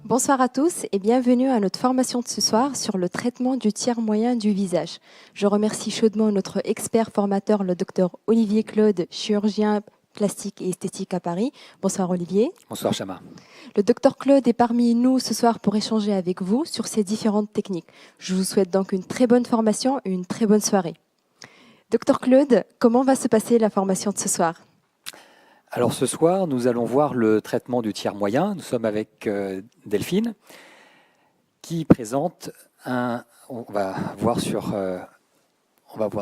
Bonsoir à tous et bienvenue à notre formation de ce soir sur le traitement du tiers moyen du visage. Je remercie chaudement notre expert formateur, le docteur Olivier Claude, chirurgien plastique et esthétique à Paris. Bonsoir Olivier. Bonsoir Chama. Le docteur Claude est parmi nous ce soir pour échanger avec vous sur ces différentes techniques. Je vous souhaite donc une très bonne formation et une très bonne soirée. Docteur Claude, comment va se passer la formation de ce soir ? Alors ce soir, nous allons voir le traitement du tiers moyen. Nous sommes avec Delphine qui présente on va voir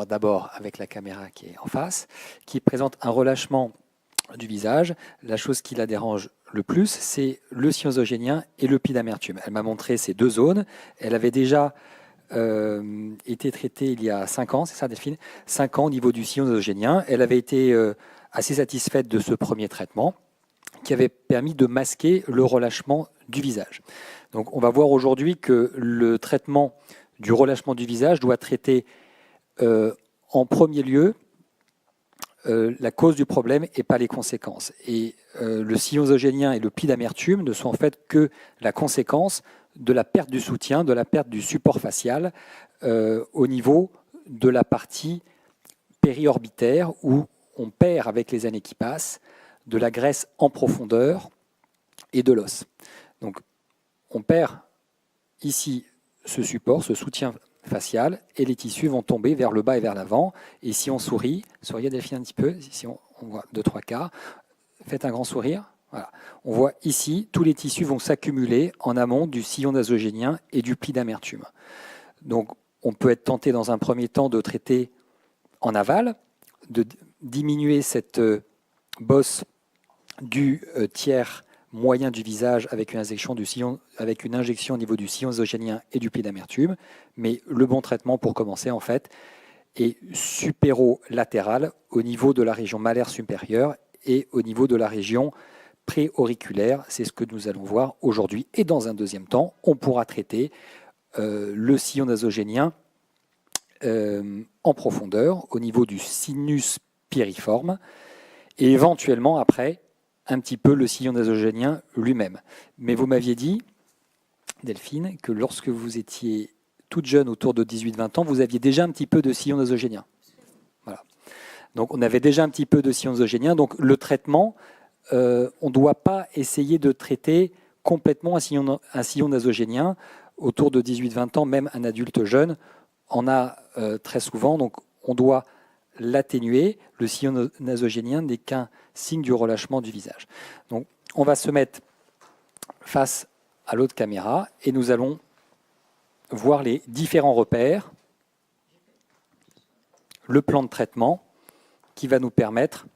d'abord avec la caméra qui est en face, qui présente un relâchement du visage. La chose qui la dérange le plus, c'est le sillon nasogénien et le pli d'amertume. Elle m'a montré ces deux zones. Elle avait déjà été traitée il y a 5 ans, c'est ça Delphine ? 5 ans au niveau du sillon nasogénien. Elle avait été assez satisfaite de ce premier traitement qui avait permis de masquer le relâchement du visage. Donc on va voir aujourd'hui que le traitement du relâchement du visage doit traiter en premier lieu la cause du problème et pas les conséquences. Et le sillon nasogénien et le pli d'amertume ne sont en fait que la conséquence de la perte du soutien, de la perte du support facial au niveau de la partie périorbitaire où on perd avec les années qui passent de la graisse en profondeur et de l'os. Donc on perd ici ce support, ce soutien facial, et les tissus vont tomber vers le bas et vers l'avant. Et si on sourit, souriez Delphine un petit peu, si on voit 2-3 quarts, faites un grand sourire. Voilà. On voit ici, tous les tissus vont s'accumuler en amont du sillon nasogénien et du pli d'amertume. Donc on peut être tenté dans un premier temps de traiter en aval, de diminuer cette bosse du tiers moyen du visage avec une injection au niveau du sillon nasogénien et du pli d'amertume. Mais le bon traitement pour commencer, en fait, est supéro-latéral au niveau de la région malaire supérieure et au niveau de la région préauriculaire. C'est ce que nous allons voir aujourd'hui. Et dans un deuxième temps, on pourra traiter le sillon nasogénien en profondeur au niveau du sinus piriforme et éventuellement après un petit peu le sillon nasogénien lui-même. Mais vous m'aviez dit, Delphine, que lorsque vous étiez toute jeune, autour de 18-20 ans, vous aviez déjà un petit peu de sillon nasogénien. Voilà. Donc on avait déjà un petit peu de sillon nasogénien. Donc le traitement, on ne doit pas essayer de traiter complètement un sillon nasogénien. Autour de 18-20 ans, même un adulte jeune en a très souvent. Donc on doit l'atténuer. Le sillon nasogénien n'est qu'un signe du relâchement du visage. Donc on va se mettre face à l'autre caméra et nous allons voir les différents repères, le plan de traitement qui va nous permettre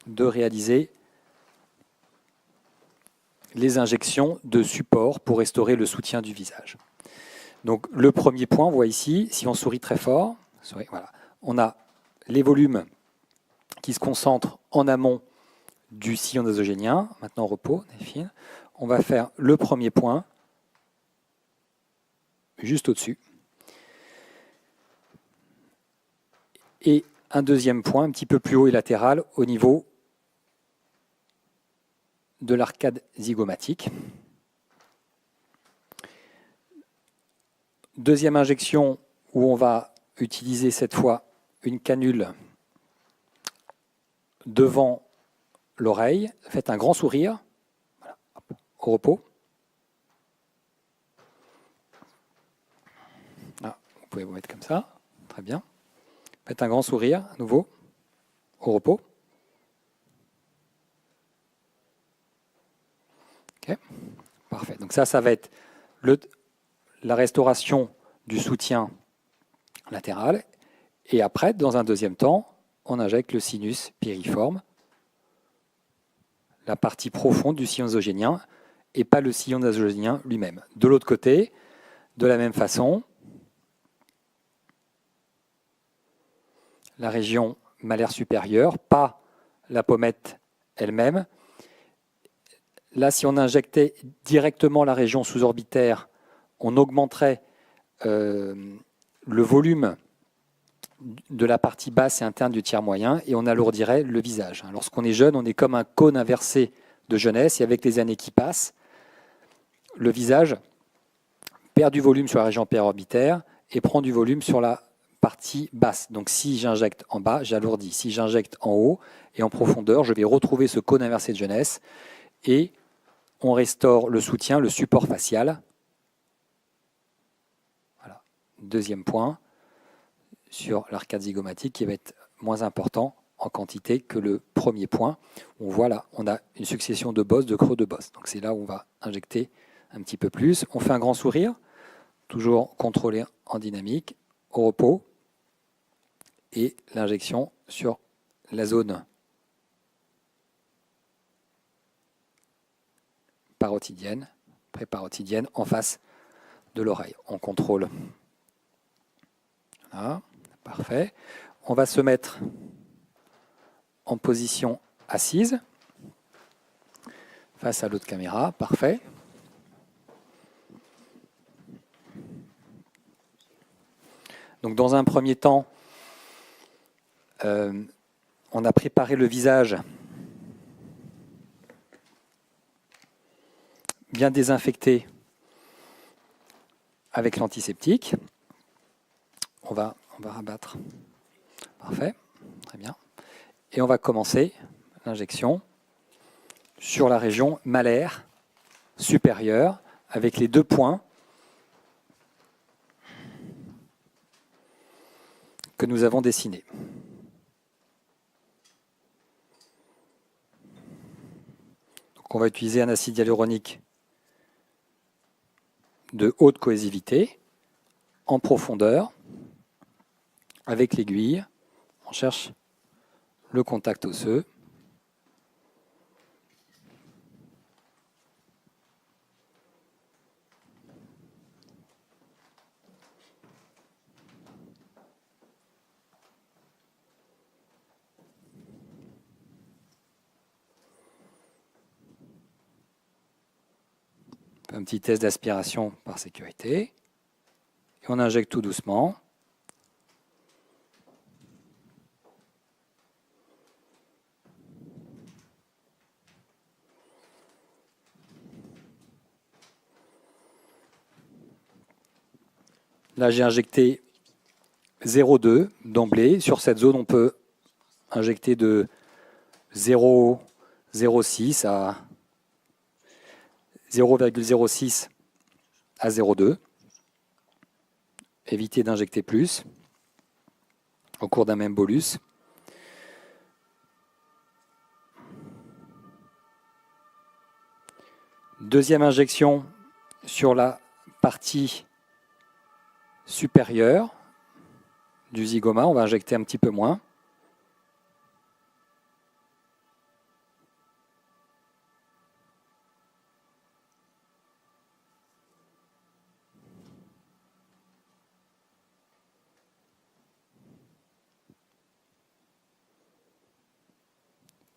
de réaliser les injections de support pour restaurer le soutien du visage. Donc le premier point, on voit ici, si on sourit très fort, voilà, on a les volumes qui se concentrent en amont du sillon nasogénien. Maintenant repos, Delphine. On va faire le premier point, juste au-dessus. Et un deuxième point, un petit peu plus haut et latéral, au niveau de l'arcade zygomatique. Deuxième injection où on va utiliser cette fois une canule devant l'oreille. Faites un grand sourire, voilà, au repos. Ah, vous pouvez vous mettre comme ça, très bien. Faites un grand sourire, à nouveau, au repos. Ok, parfait. Donc ça va être la restauration du soutien latéral. Et après, dans un deuxième temps, on injecte le sinus piriforme, la partie profonde du sillon nasogénien, et pas le sillon nasogénien lui-même. De l'autre côté, de la même façon, la région malaire supérieure, pas la pommette elle-même. Là, si on injectait directement la région sous-orbitaire, on augmenterait le volume de la partie basse et interne du tiers moyen et on alourdirait le visage. Lorsqu'on est jeune, on est comme un cône inversé de jeunesse et avec les années qui passent, le visage perd du volume sur la région pérorbitaire et prend du volume sur la partie basse. Donc si j'injecte en bas, j'alourdis. Si j'injecte en haut et en profondeur, je vais retrouver ce cône inversé de jeunesse et on restaure le soutien, le support facial. Voilà. Deuxième point sur l'arcade zygomatique qui va être moins important en quantité que le premier point. On voit là, on a une succession de bosses, de creux de bosses. Donc c'est là où on va injecter un petit peu plus. On fait un grand sourire, toujours contrôlé en dynamique, au repos, et l'injection sur la zone parotidienne, préparotidienne, en face de l'oreille. On contrôle. Voilà, parfait. On va se mettre en position assise, face à l'autre caméra, parfait. Donc dans un premier temps, on a préparé le visage bien désinfecté avec l'antiseptique. On va rabattre. Parfait, très bien. Et on va commencer l'injection sur la région malaire supérieure avec les 2 points que nous avons dessinés. Donc on va utiliser un acide hyaluronique de haute cohésivité en profondeur. Avec l'aiguille, on cherche le contact osseux. Un petit test d'aspiration par sécurité. Et on injecte tout doucement. Là, j'ai injecté 0,2 d'emblée. Sur cette zone, on peut injecter de 0,06 à 0,06 à 0,2. Éviter d'injecter plus au cours d'un même bolus. Deuxième injection sur la partie supérieure du zygoma. On va injecter un petit peu moins.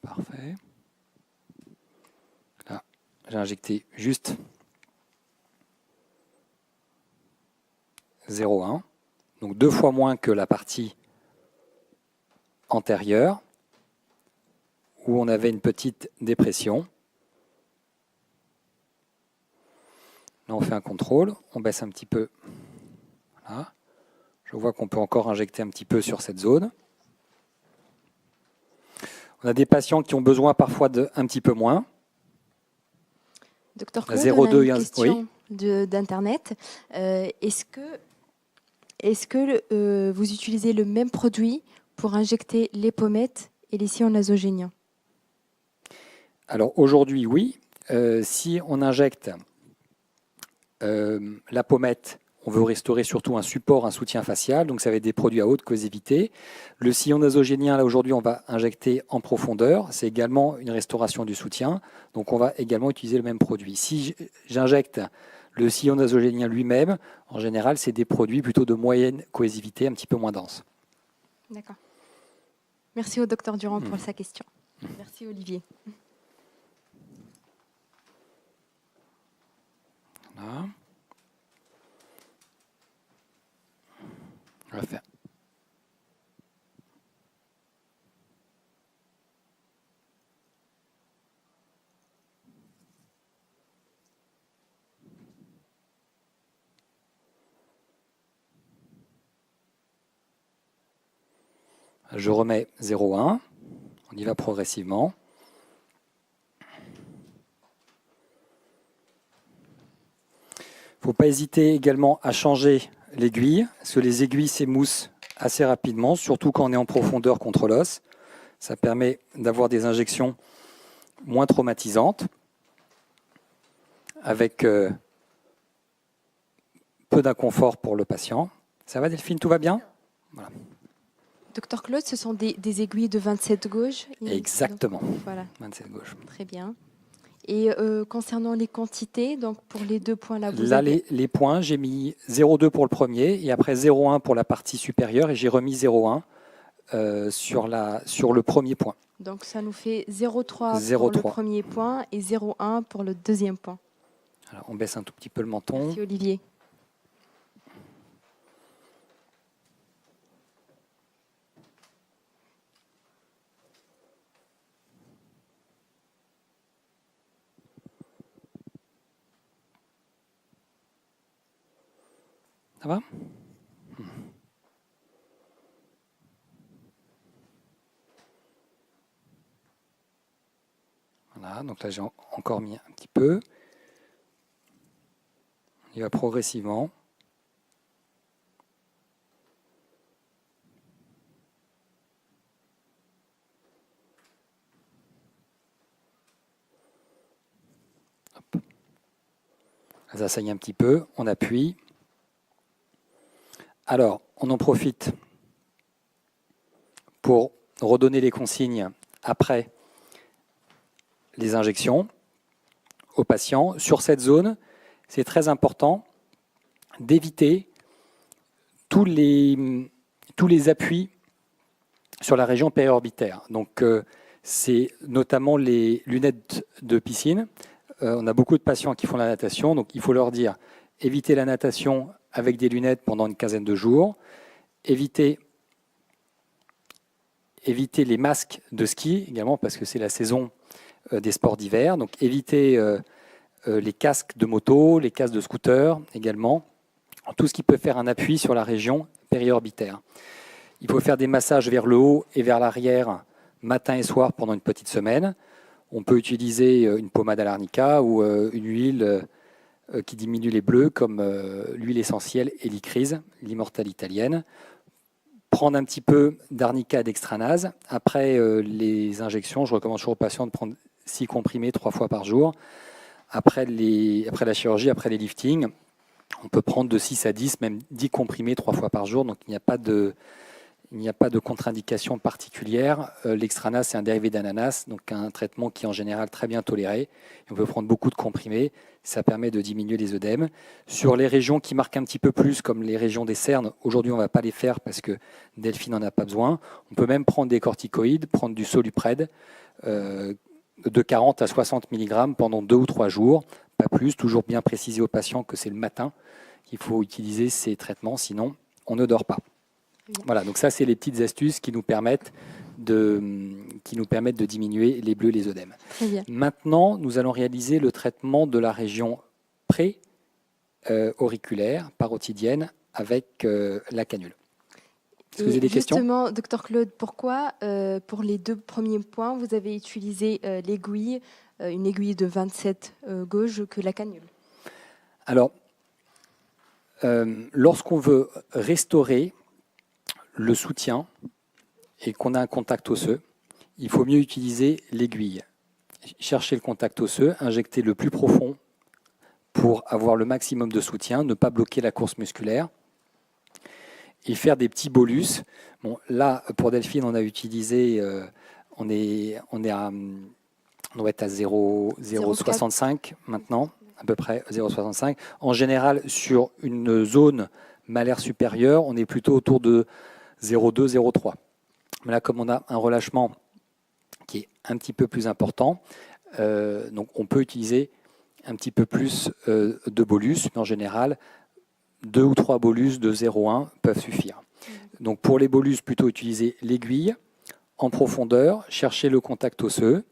Parfait. Là, j'ai injecté juste 0,1. Donc 2 fois moins que la partie antérieure où on avait une petite dépression. Là, on fait un contrôle. On baisse un petit peu. Voilà. Je vois qu'on peut encore injecter un petit peu sur cette zone. On a des patients qui ont besoin parfois d'un petit peu moins. Docteur Claude, on a 0,2 une question oui. d'Internet. Est-ce que vous utilisez le même produit pour injecter les pommettes et les sillons nasogéniens? Alors aujourd'hui, oui. Si on injecte la pommette, on veut restaurer surtout un support, un soutien facial, donc ça va être des produits à haute cohésivité. Le sillon nasogénien, là aujourd'hui, on va injecter en profondeur. C'est également une restauration du soutien, donc on va également utiliser le même produit. Si j'injecte le sillon nasogénien lui-même, en général, c'est des produits plutôt de moyenne cohésivité, un petit peu moins denses. D'accord. Merci au docteur Durand pour sa question. Merci Olivier. Voilà. On va faire. Je remets 0,1. On y va progressivement. Il ne faut pas hésiter également à changer l'aiguille, parce que les aiguilles s'émoussent assez rapidement, surtout quand on est en profondeur contre l'os. Ça permet d'avoir des injections moins traumatisantes, avec peu d'inconfort pour le patient. Ça va Delphine, tout va bien? Voilà. Docteur Claude, ce sont des aiguilles de 27 gauge. Exactement, donc, voilà. 27 gauche. Très bien. Et concernant les quantités, donc pour les 2 points là, Là, les points, j'ai mis 0,2 pour le premier et après 0,1 pour la partie supérieure et j'ai remis 0,1 sur le premier point. Donc ça nous fait 0,3 pour le premier point et 0,1 pour le deuxième point. Alors, on baisse un tout petit peu le menton. Merci Olivier. Ça va? Voilà, donc là j'ai encore mis un petit peu. On y va progressivement. Hop. Ça saigne un petit peu, on appuie. Alors, on en profite pour redonner les consignes après les injections aux patients. Sur cette zone, c'est très important d'éviter tous les appuis sur la région périorbitaire. Donc, c'est notamment les lunettes de piscine. On a beaucoup de patients qui font la natation, donc il faut leur dire évitez la natation avec des lunettes pendant une quinzaine de jours, évitez les masques de ski également parce que c'est la saison des sports d'hiver, donc évitez les casques de moto, les casques de scooter également, tout ce qui peut faire un appui sur la région périorbitaire. Il faut faire des massages vers le haut et vers l'arrière matin et soir pendant une petite semaine. On peut utiliser une pommade à l'arnica ou une huile qui diminue les bleus comme l'huile essentielle Helicrise, l'immortelle italienne. Prendre un petit peu d'arnica dextranase. Après les injections, je recommande toujours aux patients de prendre 6 comprimés 3 fois par jour. Après la chirurgie, après les liftings, on peut prendre de 6 à 10, même 10 comprimés 3 fois par jour. Donc il n'y a pas de contre-indication particulière. L'extranase, c'est un dérivé d'ananas, donc un traitement qui est en général très bien toléré. On peut prendre beaucoup de comprimés, ça permet de diminuer les œdèmes. Sur les régions qui marquent un petit peu plus, comme les régions des cernes, aujourd'hui on ne va pas les faire parce que Delphine n'en a pas besoin. On peut même prendre des corticoïdes, prendre du Solupred de 40 à 60 mg pendant 2 ou 3 jours, pas plus, toujours bien préciser aux patients que c'est le matin qu'il faut utiliser ces traitements, sinon on ne dort pas. Voilà, donc ça, c'est les petites astuces qui nous permettent de diminuer les bleus et les œdèmes. Maintenant, nous allons réaliser le traitement de la région pré-auriculaire, parotidienne, avec la canule. Est-ce que vous avez des questions ? Justement, Dr Claude, pourquoi, pour les 2 premiers points, vous avez utilisé l'aiguille, une aiguille de 27 gauge que la canule? Alors, lorsqu'on veut restaurer le soutien et qu'on a un contact osseux, il faut mieux utiliser l'aiguille. Chercher le contact osseux, injecter le plus profond pour avoir le maximum de soutien, ne pas bloquer la course musculaire et faire des petits bolus. Bon, là, pour Delphine, on a utilisé, on doit être à 0,65 maintenant, à peu près 0,65. En général, sur une zone malaire supérieure, on est plutôt autour de 0,2, 0,3. Mais là, comme on a un relâchement qui est un petit peu plus important, donc on peut utiliser un petit peu plus de bolus, mais en général, 2 ou 3 bolus de 0,1 peuvent suffire. Donc pour les bolus, plutôt utiliser l'aiguille en profondeur, chercher le contact osseux.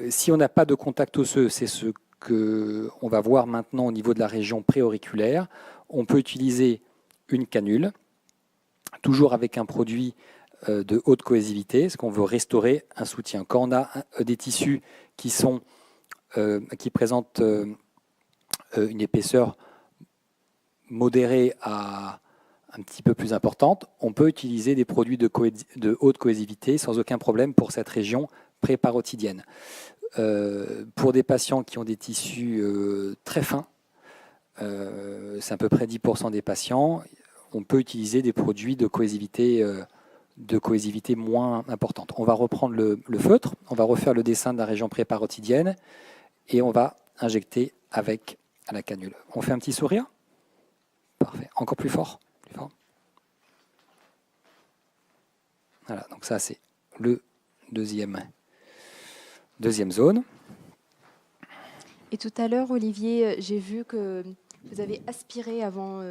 Si on n'a pas de contact osseux, c'est ce qu'on va voir maintenant au niveau de la région préauriculaire. On peut utiliser une canule, toujours avec un produit de haute cohésivité, parce qu'on veut restaurer un soutien. Quand on a des tissus qui présentent une épaisseur modérée à un petit peu plus importante, on peut utiliser des produits de haute cohésivité sans aucun problème pour cette région préparotidienne. Pour des patients qui ont des tissus très fins, c'est à peu près 10% des patients, on peut utiliser des produits de cohésivité moins importante. On va reprendre le feutre, on va refaire le dessin de la région préparotidienne et on va injecter avec la canule. On fait un petit sourire? Parfait. Encore plus fort? Plus fort. Voilà, donc ça c'est le deuxième zone. Et tout à l'heure, Olivier, j'ai vu que vous avez aspiré avant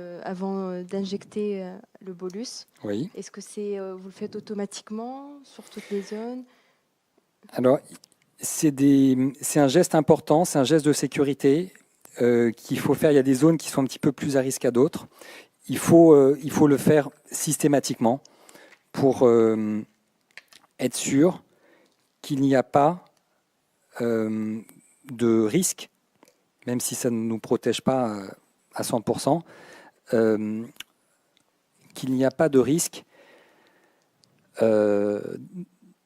d'injecter le bolus. Oui. Est-ce que vous le faites automatiquement sur toutes les zones? Alors, c'est un geste important, c'est un geste de sécurité qu'il faut faire. Il y a des zones qui sont un petit peu plus à risque à d'autres. Il faut le faire systématiquement pour être sûr qu'il n'y a pas de risque, même si ça ne nous protège pas à 100%, qu'il n'y a pas de risque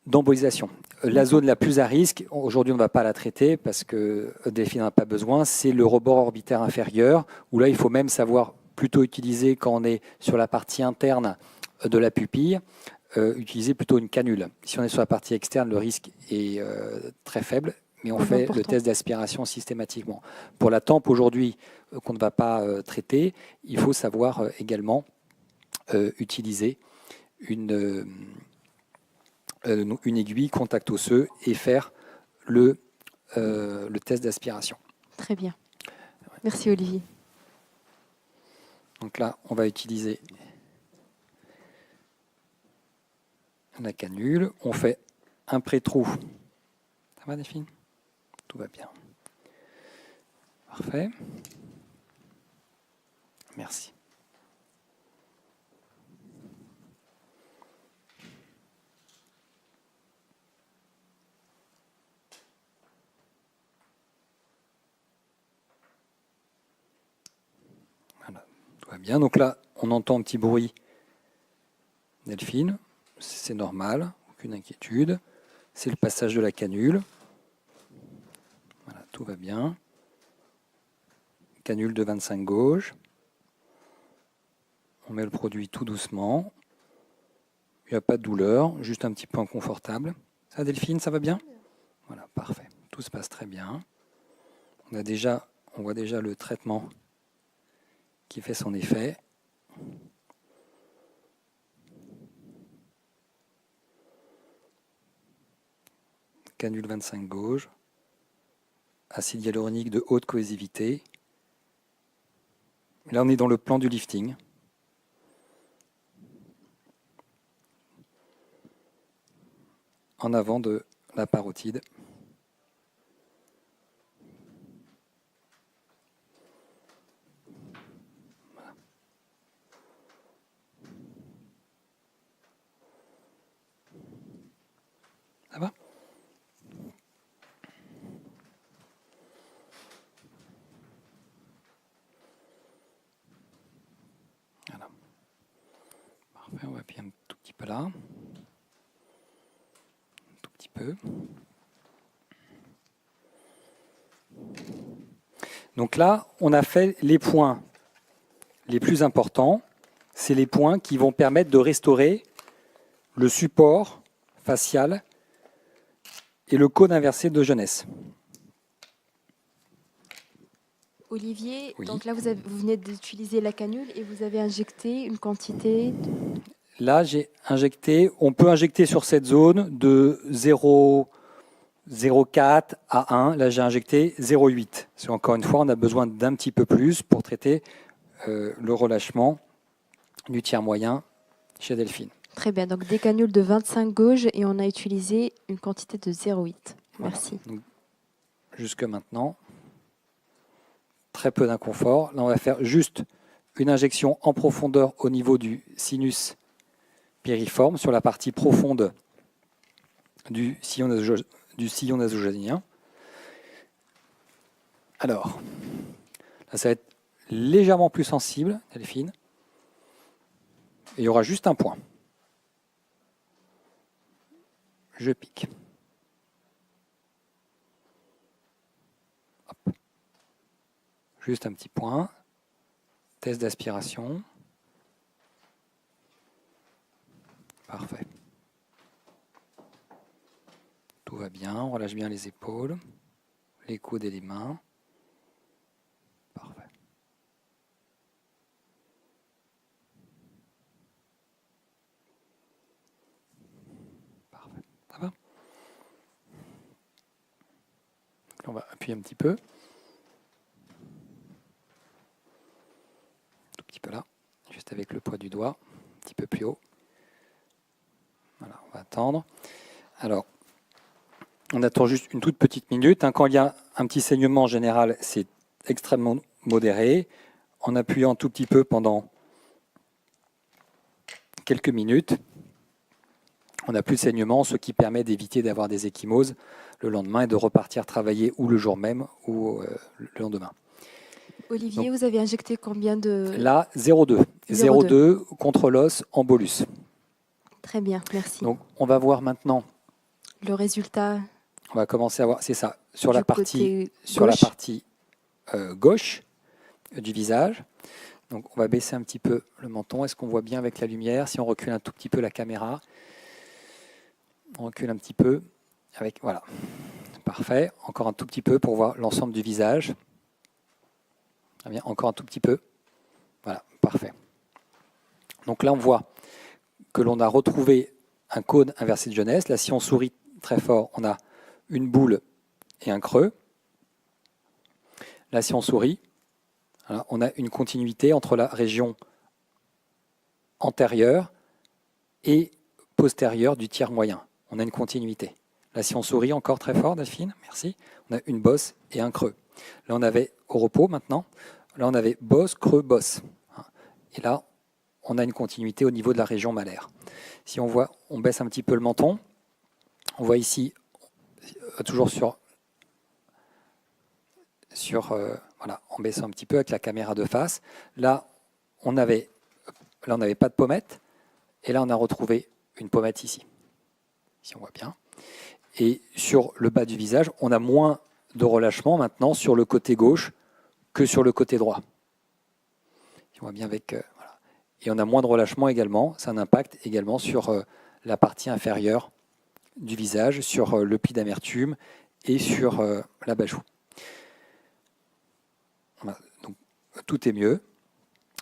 d'embolisation. La zone la plus à risque, aujourd'hui on ne va pas la traiter parce que Delphine n'en a pas besoin, c'est le rebord orbitaire inférieur, où là il faut même savoir plutôt utiliser, quand on est sur la partie interne de la pupille, utiliser plutôt une canule. Si on est sur la partie externe, le risque est très faible, mais on fait le test d'aspiration systématiquement. Pour la tempe aujourd'hui qu'on ne va pas traiter, il faut savoir également utiliser une aiguille contact osseux et faire le test d'aspiration. Très bien. Merci Olivier. Donc là, on va utiliser la canule. On fait un pré-trou. Ça va, Delphine? Tout va bien. Parfait. Merci. Voilà, tout va bien. Donc là, on entend un petit bruit. Delphine, c'est normal, aucune inquiétude. C'est le passage de la canule. Voilà, tout va bien. Canule de 25 gauge. On met le produit tout doucement. Il n'y a pas de douleur, juste un petit peu inconfortable. Ça, Delphine, ça va bien? Voilà, parfait. Tout se passe très bien. On voit déjà le traitement qui fait son effet. Canule 25 gauge. Acide hyaluronique de haute cohésivité. Là, on est dans le plan du lifting. En avant de la parotide. Voilà. Ça va? Voilà. Parfait, on va appuyer un tout petit peu là. Un tout petit peu. Donc là, on a fait les points les plus importants. C'est les points qui vont permettre de restaurer le support facial et le cône inversé de jeunesse. Olivier, Oui. donc là vous venez d'utiliser la canule et vous avez injecté une quantité. Là, j'ai injecté, on peut injecter sur cette zone de 0,4 à 1. Là, j'ai injecté 0,8. Parce qu'encore une fois, on a besoin d'un petit peu plus pour traiter le relâchement du tiers moyen chez Delphine. Très bien, donc des canules de 25 gauge et on a utilisé une quantité de 0,8. Merci. Voilà. Donc, jusque maintenant, très peu d'inconfort. Là, on va faire juste une injection en profondeur au niveau du sinus piriforme sur la partie profonde du sillon nasogénien. Alors, là, ça va être légèrement plus sensible, Delphine. Et il y aura juste un point. Je pique. Hop. Juste un petit point. Test d'aspiration. Parfait. Tout va bien, on relâche bien les épaules, les coudes et les mains. Parfait. Parfait. Ça va? On va appuyer un petit peu. Tout petit peu là, juste avec le poids du doigt, un petit peu plus haut. Voilà, on va attendre. Alors, on attend juste une toute petite minute. Quand il y a un petit saignement en général, c'est extrêmement modéré. En appuyant un tout petit peu pendant quelques minutes, on n'a plus de saignement, ce qui permet d'éviter d'avoir des ecchymoses le lendemain et de repartir travailler ou le jour même ou le lendemain. Olivier, donc, vous avez injecté combien de... Là, 0,2. 0,2 contre l'os en bolus. Très bien, merci. Donc, on va voir maintenant le résultat. On va commencer à voir, c'est ça, sur la partie gauche du visage. Donc, on va baisser un petit peu le menton. Est-ce qu'on voit bien avec la lumière? Si on recule un tout petit peu la caméra, on recule un petit peu. Voilà, parfait. Encore un tout petit peu pour voir l'ensemble du visage. Très bien, encore un tout petit peu. Voilà, parfait. Donc là, on voit que l'on a retrouvé un cône inversé de Jeunesse. Là, si on sourit très fort, on a une boule et un creux. Là, si on sourit, voilà, on a une continuité entre la région antérieure et postérieure du tiers moyen. On a une continuité. Là, si on sourit encore très fort, Delphine, merci, on a une bosse et un creux. Là, on avait au repos maintenant. Là, on avait bosse, creux, bosse. Et là, on a une continuité au niveau de la région malaire. Si on voit, on baisse un petit peu le menton. On voit ici, toujours voilà, en baissant un petit peu avec la caméra de face. Là, on n'avait pas de pommette. Et là, on a retrouvé une pommette ici. Si on voit bien. Et sur le bas du visage, on a moins de relâchement maintenant sur le côté gauche que sur le côté droit. Si on voit bien avec... voilà. Et on a moins de relâchement également. Ça a un impact également sur la partie inférieure du visage, sur le pli d'amertume et sur la bajoue. Voilà. Donc, tout est mieux.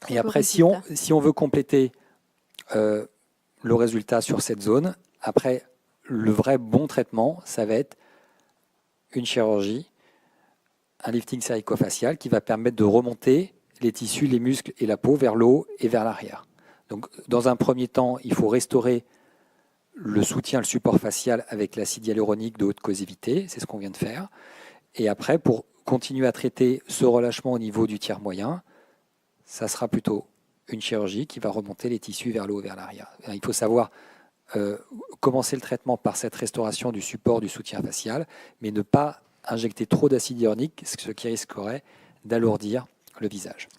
Et après, si on veut compléter le résultat sur cette zone, après, le vrai bon traitement, ça va être une chirurgie, un lifting cervico-facial qui va permettre de remonter les tissus, les muscles et la peau vers le haut et vers l'arrière. Donc, dans un premier temps, il faut restaurer le soutien, le support facial avec l'acide hyaluronique de haute causivité, c'est ce qu'on vient de faire. Et après, pour continuer à traiter ce relâchement au niveau du tiers moyen, ça sera plutôt une chirurgie qui va remonter les tissus vers le haut et vers l'arrière. Il faut savoir commencer le traitement par cette restauration du support du soutien facial, mais ne pas injecter trop d'acide hyaluronique, ce qui risquerait d'alourdir le visage.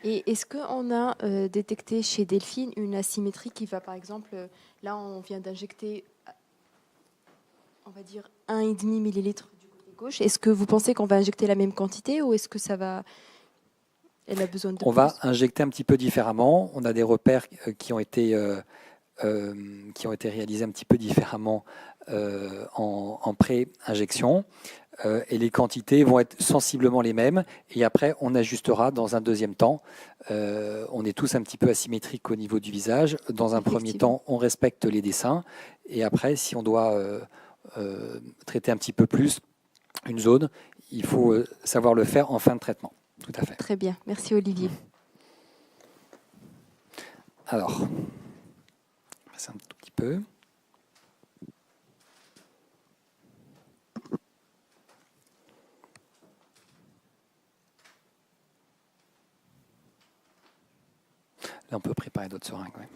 Et est-ce qu'on a détecté chez Delphine une asymétrie qui va, par exemple, là on vient d'injecter, on va dire 1,5 millilitre du côté gauche. Est-ce que vous pensez qu'on va injecter la même quantité ou est-ce que ça va... Elle a besoin de On va injecter un petit peu différemment. On a des repères qui ont été réalisés un petit peu différemment en pré-injection. Et les quantités vont être sensiblement les mêmes. Et après, on ajustera dans un deuxième temps. On est tous un petit peu asymétriques au niveau du visage. Dans un premier temps, on respecte les dessins. Et après, si on doit traiter un petit peu plus une zone, il faut savoir le faire en fin de traitement. Tout à fait. Très bien. Merci Olivier. Alors, on va passer un tout petit peu. Là, on peut préparer d'autres seringues. Ouais.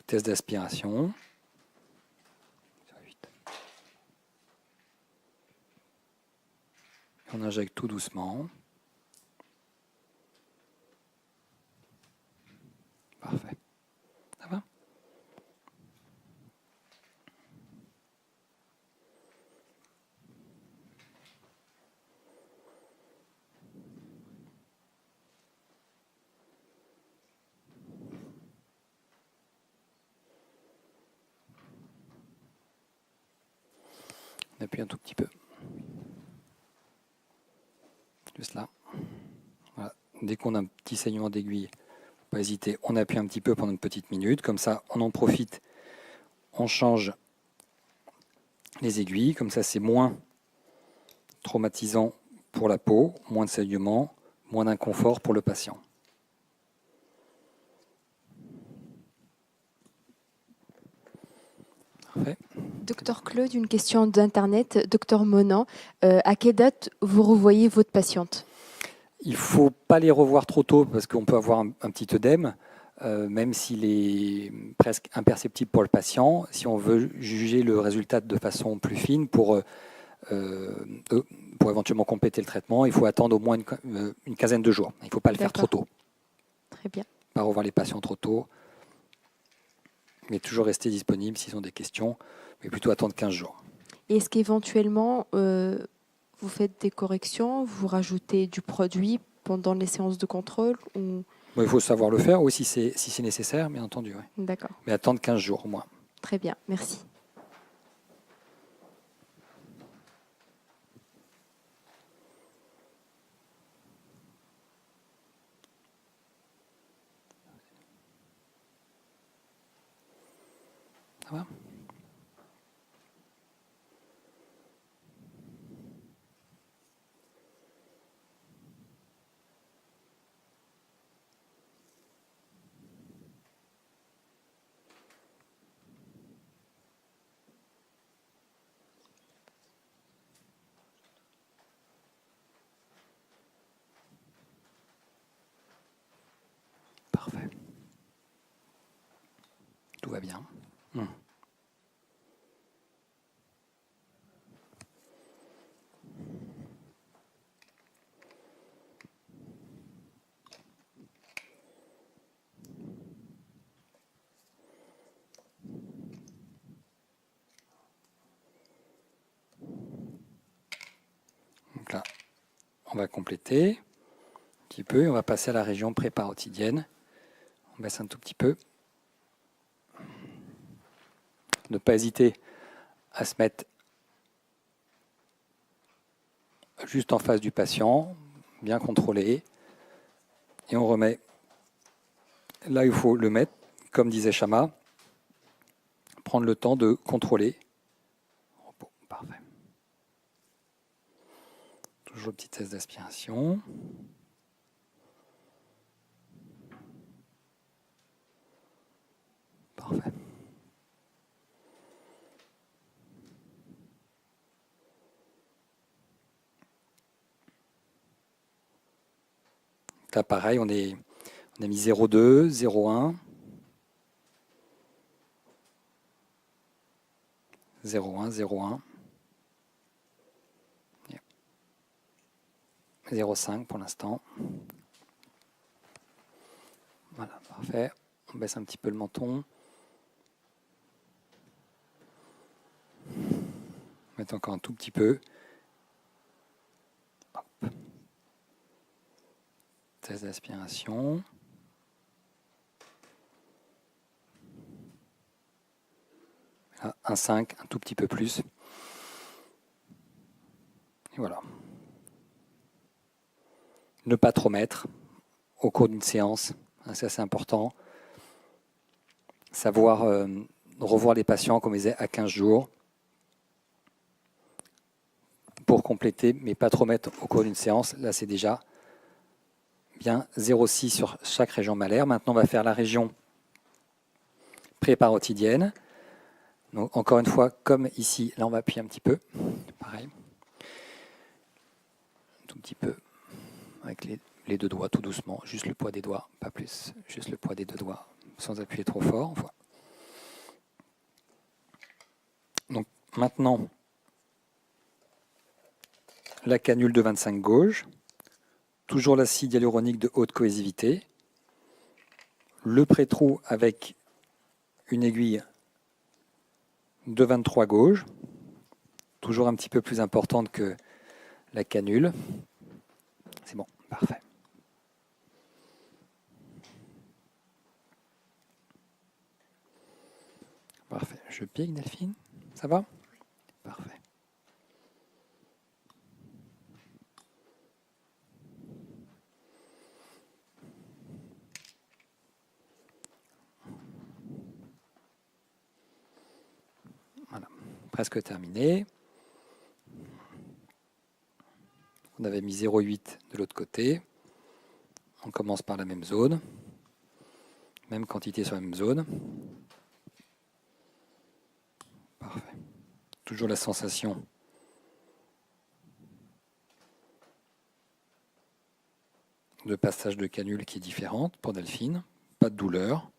test d'aspiration. On injecte tout doucement. Parfait. Ça va? On appuie un tout petit peu. Juste là. Voilà. Dès qu'on a un petit saignement d'aiguille, pas hésiter, on appuie un petit peu pendant une petite minute. Comme ça, on en profite, on change les aiguilles. Comme ça, c'est moins traumatisant pour la peau, moins de saignement, moins d'inconfort pour le patient. Parfait. Docteur Claude, une question d'Internet. Docteur Monan, à quelle date vous revoyez votre patiente? Il ne faut pas les revoir trop tôt parce qu'on peut avoir un petit œdème, même s'il est presque imperceptible pour le patient. Si on veut juger le résultat de façon plus fine pour éventuellement compléter le traitement, il faut attendre au moins une quinzaine de jours. Il ne faut pas le faire trop tôt. Très bien. Pas revoir les patients trop tôt, mais toujours rester disponible s'ils ont des questions, mais plutôt attendre 15 jours. Et est-ce qu'éventuellement, vous faites des corrections, vous rajoutez du produit pendant les séances de contrôle ou... Bon, il faut savoir le faire, ou si c'est nécessaire, bien entendu. Ouais. D'accord. Mais attendre 15 jours au moins. Très bien, merci. Ça va ? Parfait. Tout va bien. Donc là, on va compléter un petit peu et on va passer à la région préparotidienne. On baisse un tout petit peu. Ne pas hésiter à se mettre juste en face du patient, bien contrôlé. Et on remet là où il faut le mettre, comme disait Chama, prendre le temps de contrôler. Parfait. Toujours petit test d'aspiration. Parfait. Là, pareil, on a mis 0,2, 0,1, 0,1, 0,1, 0,5 pour l'instant. Voilà, parfait. On baisse un petit peu le menton. On met encore un tout petit peu. Hop. Test d'aspiration. Là, 1,5, un tout petit peu plus. Et voilà. Ne pas trop mettre au cours d'une séance, c'est assez important. Savoir revoir les patients, comme je disais, à 15 jours pour compléter, mais pas trop mettre au cours d'une séance. Là, c'est déjà bien 0,6 sur chaque région malaire. Maintenant, on va faire la région préparotidienne. Donc, encore une fois, comme ici, là, on va appuyer un petit peu. Pareil. Un tout petit peu. Avec les deux doigts, tout doucement. Juste le poids des doigts, pas plus. Juste le poids des deux doigts, sans appuyer trop fort. Maintenant, la canule de 25 gauge, toujours l'acide hyaluronique de haute cohésivité, le pré-trou avec une aiguille de 23 gauge, toujours un petit peu plus importante que la canule. C'est bon, parfait. Parfait. Je pique, Delphine. Ça va? Parfait. Voilà, presque terminé. On avait mis 0,8 de l'autre côté. On commence par la même zone. Même quantité sur la même zone. Parfait. Toujours la sensation de passage de canule qui est différente pour Delphine. Pas de douleur.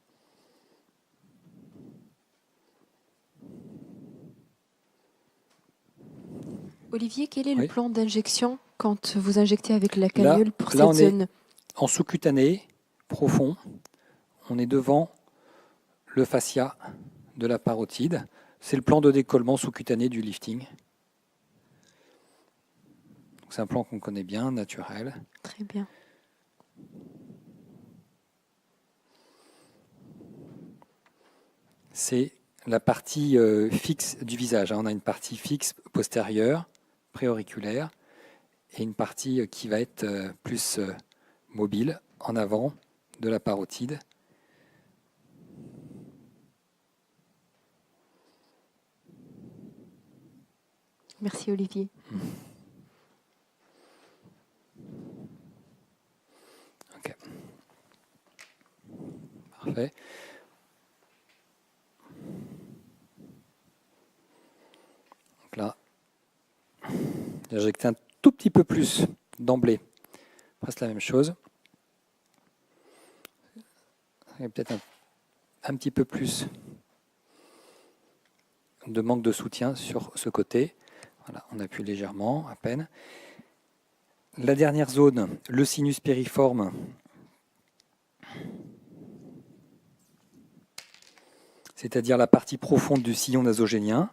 Olivier, quel est Oui. le plan d'injection quand vous injectez avec la canule pour là, cette zone? En sous-cutané, profond, on est devant le fascia de la parotide. C'est le plan de décollement sous-cutané du lifting. C'est un plan qu'on connaît bien, naturel. Très bien. C'est la partie fixe du visage. On a une partie fixe postérieure, préauriculaire, et une partie qui va être plus mobile, en avant de la parotide. Merci Olivier. Ok. Parfait. Donc là, j'injecte un tout petit peu plus d'emblée. Presque la même chose. Il y a peut-être un petit peu plus de manque de soutien sur ce côté. Voilà, on appuie légèrement, à peine. La dernière zone, le sinus périforme. C'est-à-dire la partie profonde du sillon nasogénien.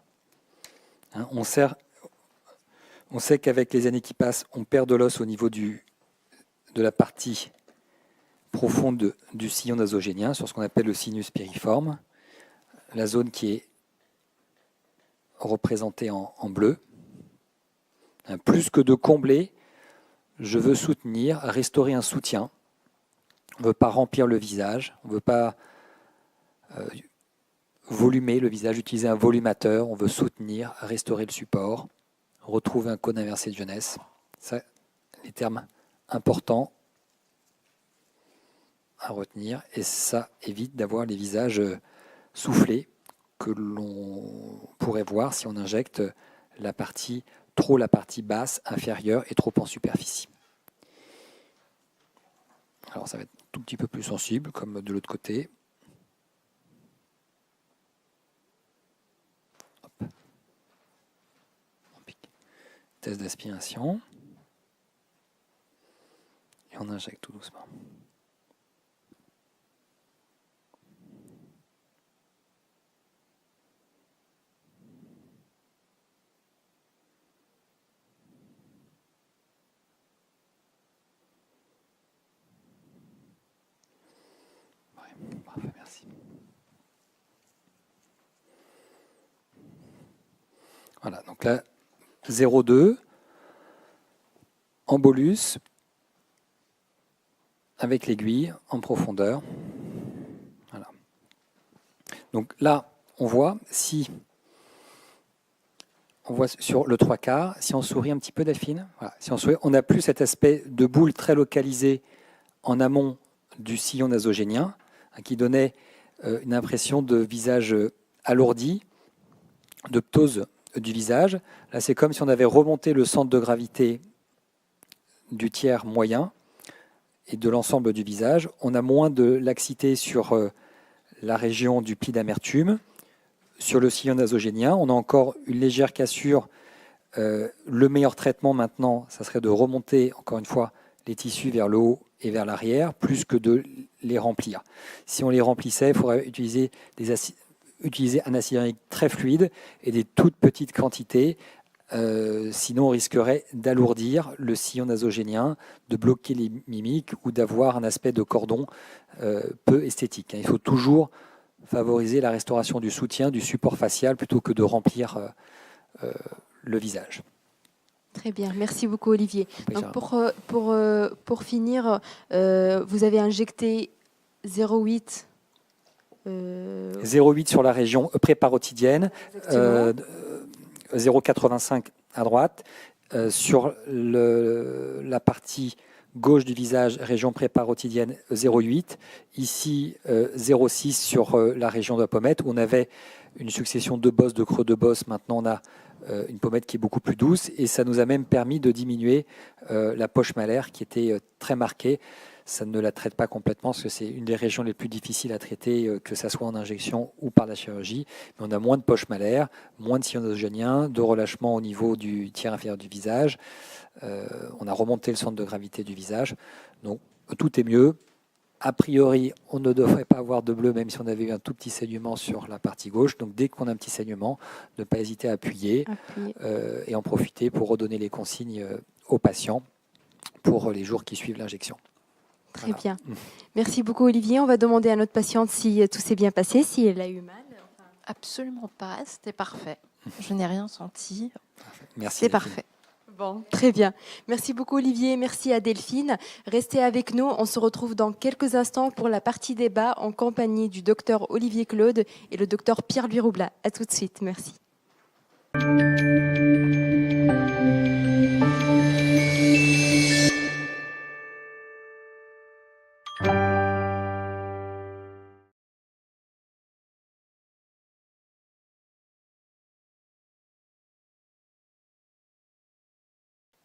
Hein, on sait qu'avec les années qui passent, on perd de l'os au niveau de la partie profonde du sillon nasogénien, sur ce qu'on appelle le sinus périforme, la zone qui est représentée en bleu. Hein, plus que de combler, je veux soutenir, restaurer un soutien. On ne veut pas remplir le visage, on ne veut pas volumer le visage, utiliser un volumateur, on veut soutenir, restaurer le support, retrouver un cône inversé de jeunesse. Ça, les termes importants à retenir, et ça évite d'avoir les visages soufflés que l'on pourrait voir si on injecte la partie basse, inférieure et trop en superficie. Alors ça va être un tout petit peu plus sensible, comme de l'autre côté. Hop. Test d'aspiration. Et on injecte tout doucement. Parfait, merci. Voilà, donc là, 0,2, en bolus, avec l'aiguille, en profondeur. Voilà. Donc là, on voit sur le 3/4, si on sourit un petit peu, Delphine, voilà, si on sourit, on n'a plus cet aspect de boule très localisé en amont du sillon nasogénien, hein, qui donnait une impression de visage alourdi, de ptose du visage. Là, c'est comme si on avait remonté le centre de gravité du tiers moyen et de l'ensemble du visage. On a moins de laxité sur la région du pli d'amertume, sur le sillon nasogénien. On a encore une légère cassure. Le meilleur traitement maintenant, ça serait de remonter, encore une fois, les tissus vers le haut et vers l'arrière, plus que de les remplir. Si on les remplissait, il faudrait utiliser un acide hyaluronique très fluide et des toutes petites quantités. Sinon, on risquerait d'alourdir le sillon nasogénien, de bloquer les mimiques ou d'avoir un aspect de cordon peu esthétique. Il faut toujours favoriser la restauration du soutien, du support facial, plutôt que de remplir le visage. Très bien, merci beaucoup Olivier. Donc pour finir, vous avez injecté 0,8 0,8 sur la région préparotidienne, 0,85 à droite. Sur la partie gauche du visage, région préparotidienne, 0,8. Ici, 0,6 sur la région de la pommette, où on avait une succession de bosses, de creux de bosses. Maintenant, on a une pommette qui est beaucoup plus douce, et ça nous a même permis de diminuer la poche malaire qui était très marquée. Ça ne la traite pas complètement parce que c'est une des régions les plus difficiles à traiter, que ce soit en injection ou par la chirurgie. Mais on a moins de poche malaire, moins de sillon nasogénien, de relâchement au niveau du tiers inférieur du visage. On a remonté le centre de gravité du visage. Donc tout est mieux. A priori, on ne devrait pas avoir de bleu, même si on avait eu un tout petit saignement sur la partie gauche. Donc dès qu'on a un petit saignement, ne pas hésiter à appuyer. Et en profiter pour redonner les consignes aux patients pour les jours qui suivent l'injection. Très bien. Merci beaucoup Olivier. On va demander à notre patiente si tout s'est bien passé, si elle a eu mal. Absolument pas, c'était parfait. Je n'ai rien senti. Merci. C'est parfait. Bon, très bien. Merci beaucoup Olivier, merci à Delphine. Restez avec nous, on se retrouve dans quelques instants pour la partie débat en compagnie du docteur Olivier Claude et le docteur Pierre-Louis Roublat. À tout de suite, merci.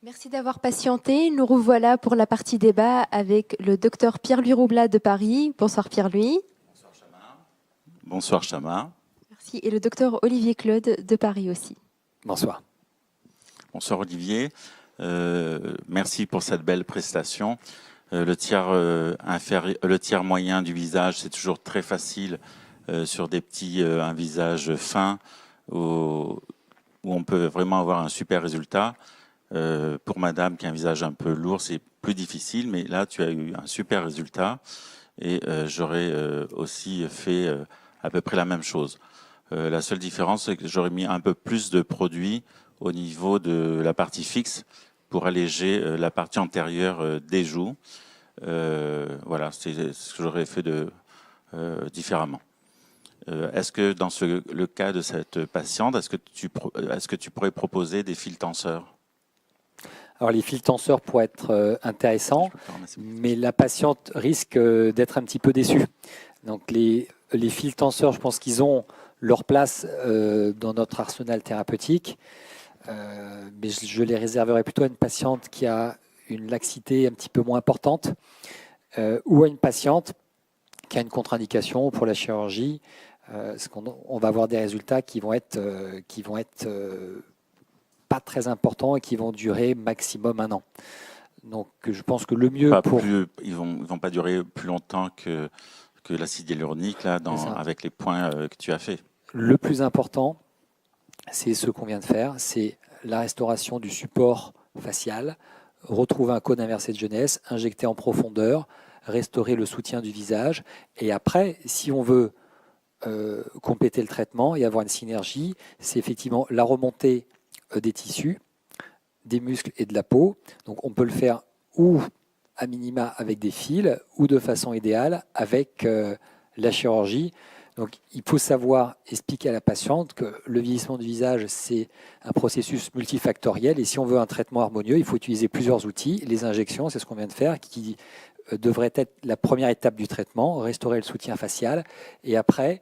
Merci d'avoir patienté. Nous revoilà pour la partie débat avec le docteur Pierre-Louis Roublat de Paris. Bonsoir Pierre-Louis. Bonsoir Chama. Bonsoir Chama. Merci. Et le docteur Olivier Claude de Paris aussi. Bonsoir. Bonsoir Olivier. Merci pour cette belle prestation. Le tiers moyen du visage, c'est toujours très facile sur un visage fin où on peut vraiment avoir un super résultat. Pour madame qui a un visage un peu lourd, c'est plus difficile, mais là, tu as eu un super résultat et j'aurais aussi fait à peu près la même chose. La seule différence, c'est que j'aurais mis un peu plus de produits au niveau de la partie fixe pour alléger la partie antérieure des joues. Voilà, c'est ce que j'aurais fait différemment. Est-ce que dans le cas de cette patiente, est-ce que tu pourrais proposer des fils tenseurs ? Alors les fils tenseurs pourraient être intéressants, mais la patiente risque d'être un petit peu déçue. Donc les fils tenseurs, je pense qu'ils ont leur place dans notre arsenal thérapeutique, mais je les réserverai plutôt à une patiente qui a une laxité un petit peu moins importante ou à une patiente qui a une contre-indication pour la chirurgie. On va avoir des résultats qui vont être pas très importants et qui vont durer maximum 1 an. Donc je pense que le mieux ils vont pas durer plus longtemps que l'acide hyaluronique là avec les points que tu as fait. Le plus important, c'est ce qu'on vient de faire, c'est la restauration du support facial, retrouver un cône inversé de jeunesse, injecter en profondeur, restaurer le soutien du visage. Et après, si on veut compléter le traitement et avoir une synergie, c'est effectivement la remontée des tissus, des muscles et de la peau. Donc on peut le faire ou à minima avec des fils ou de façon idéale avec la chirurgie. Donc il faut savoir expliquer à la patiente que le vieillissement du visage, c'est un processus multifactoriel et si on veut un traitement harmonieux, il faut utiliser plusieurs outils. Les injections, c'est ce qu'on vient de faire, qui devrait être la première étape du traitement, restaurer le soutien facial et après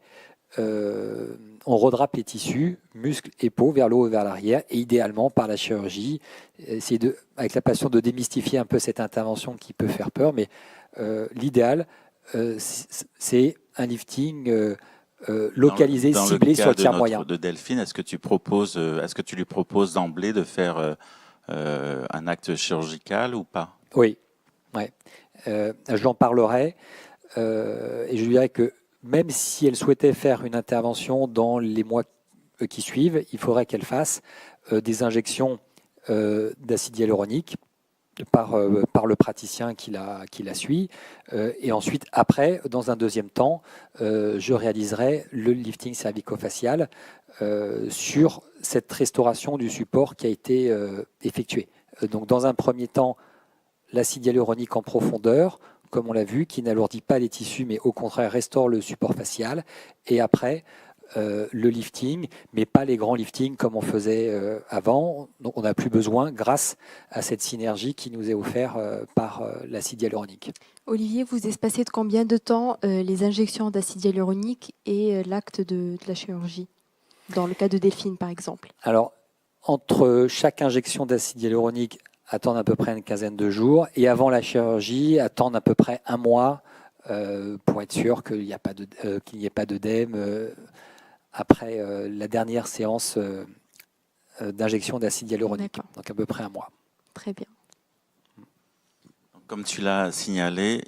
on redrape les tissus, muscles et peau vers le haut et vers l'arrière, et idéalement par la chirurgie, essayer avec la patiente de démystifier un peu cette intervention qui peut faire peur, mais l'idéal, c'est un lifting localisé, dans ciblé le sur cas le tiers moyen. de Delphine, est-ce que tu lui proposes d'emblée de faire un acte chirurgical ou pas? Oui, ouais. Je l'en parlerai et je lui dirais que même si elle souhaitait faire une intervention dans les mois qui suivent, il faudrait qu'elle fasse des injections d'acide hyaluronique par le praticien qui la suit. Et ensuite, après, dans un deuxième temps, je réaliserai le lifting cervico-facial sur cette restauration du support qui a été effectuée. Donc, dans un premier temps, l'acide hyaluronique en profondeur, comme on l'a vu, qui n'alourdit pas les tissus, mais au contraire restaure le support facial. Et après, le lifting, mais pas les grands liftings comme on faisait avant. Donc on n'a plus besoin grâce à cette synergie qui nous est offerte par l'acide hyaluronique. Olivier, vous espacez de combien de temps les injections d'acide hyaluronique et l'acte de la chirurgie, dans le cas de Delphine par exemple? Alors, entre chaque injection d'acide hyaluronique, attendre à peu près une quinzaine de jours, et avant la chirurgie, attendre à peu près un mois pour être sûr qu'il n'y ait pas d'œdème après la dernière séance d'injection d'acide hyaluronique, donc à peu près un mois. Très bien. Comme tu l'as signalé,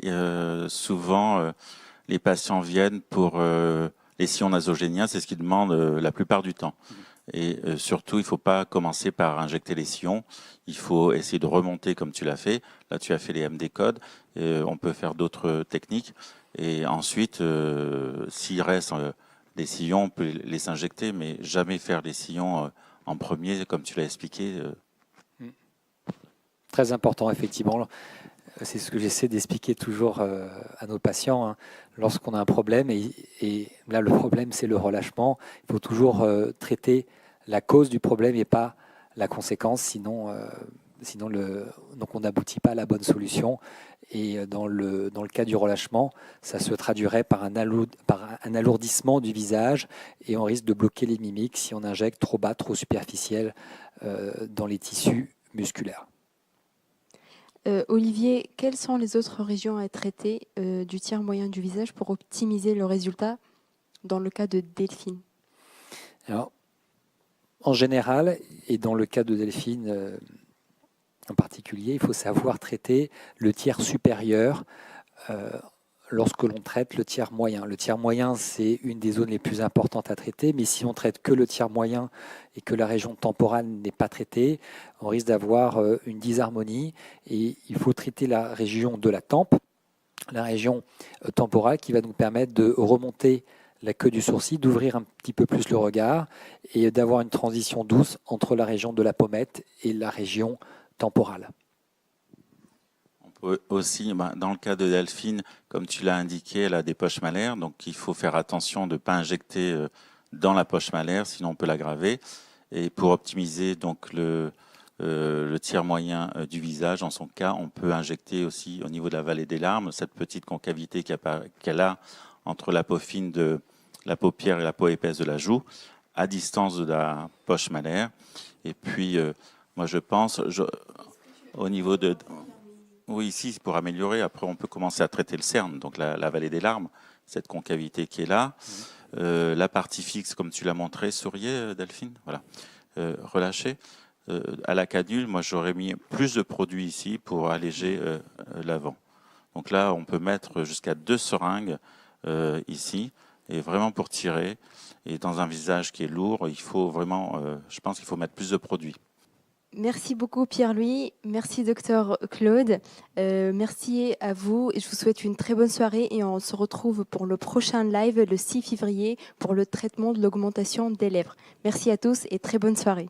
souvent les patients viennent pour les sillons nasogéniens, c'est ce qu'ils demandent la plupart du temps. Et surtout, il ne faut pas commencer par injecter les sillons, il faut essayer de remonter comme tu l'as fait. Là, tu as fait les MD codes, on peut faire d'autres techniques. Et ensuite, s'il reste des sillons, on peut les injecter, mais jamais faire les sillons en premier, comme tu l'as expliqué. Très important, effectivement. C'est ce que j'essaie d'expliquer toujours à nos patients. Hein. Lorsqu'on a un problème, et là le problème c'est le relâchement, il faut toujours traiter la cause du problème et pas la conséquence, sinon donc on n'aboutit pas à la bonne solution. Et dans le cas du relâchement, ça se traduirait par un alourdissement du visage et on risque de bloquer les mimiques si on injecte trop bas, trop superficiel dans les tissus musculaires. Olivier, quelles sont les autres régions à traiter du tiers moyen du visage pour optimiser le résultat dans le cas de Delphine? Alors, en général, et dans le cas de Delphine en particulier, il faut savoir traiter le tiers supérieur lorsque l'on traite le tiers moyen. Le tiers moyen, c'est une des zones les plus importantes à traiter, mais si on traite que le tiers moyen et que la région temporale n'est pas traitée, on risque d'avoir une disharmonie et il faut traiter la région de la tempe, la région temporale qui va nous permettre de remonter la queue du sourcil, d'ouvrir un petit peu plus le regard et d'avoir une transition douce entre la région de la pommette et la région temporale. On peut aussi, dans le cas de Delphine, comme tu l'as indiqué, elle a des poches malaires, donc il faut faire attention de ne pas injecter dans la poche malaire, sinon on peut l'aggraver. Et pour optimiser donc le tiers moyen du visage, en son cas, on peut injecter aussi au niveau de la vallée des larmes, cette petite concavité qu'elle a entre la peau fine de la paupière et la peau épaisse de la joue, à distance de la poche malaire. Et puis, moi je pense, au niveau de... Oui, ici, pour améliorer, après on peut commencer à traiter le cerne, donc la vallée des larmes, cette concavité qui est là. La partie fixe, comme tu l'as montré, souriez Delphine, voilà, relâchez. À la canule, moi j'aurais mis plus de produits ici pour alléger l'avant. Donc là, on peut mettre jusqu'à 2 seringues ici, et vraiment pour tirer. Et dans un visage qui est lourd, il faut vraiment, je pense qu'il faut mettre plus de produits. Merci beaucoup Pierre-Louis, merci Docteur Claude, merci à vous. Je vous souhaite une très bonne soirée et on se retrouve pour le prochain live le 6 février pour le traitement de l'augmentation des lèvres. Merci à tous et très bonne soirée.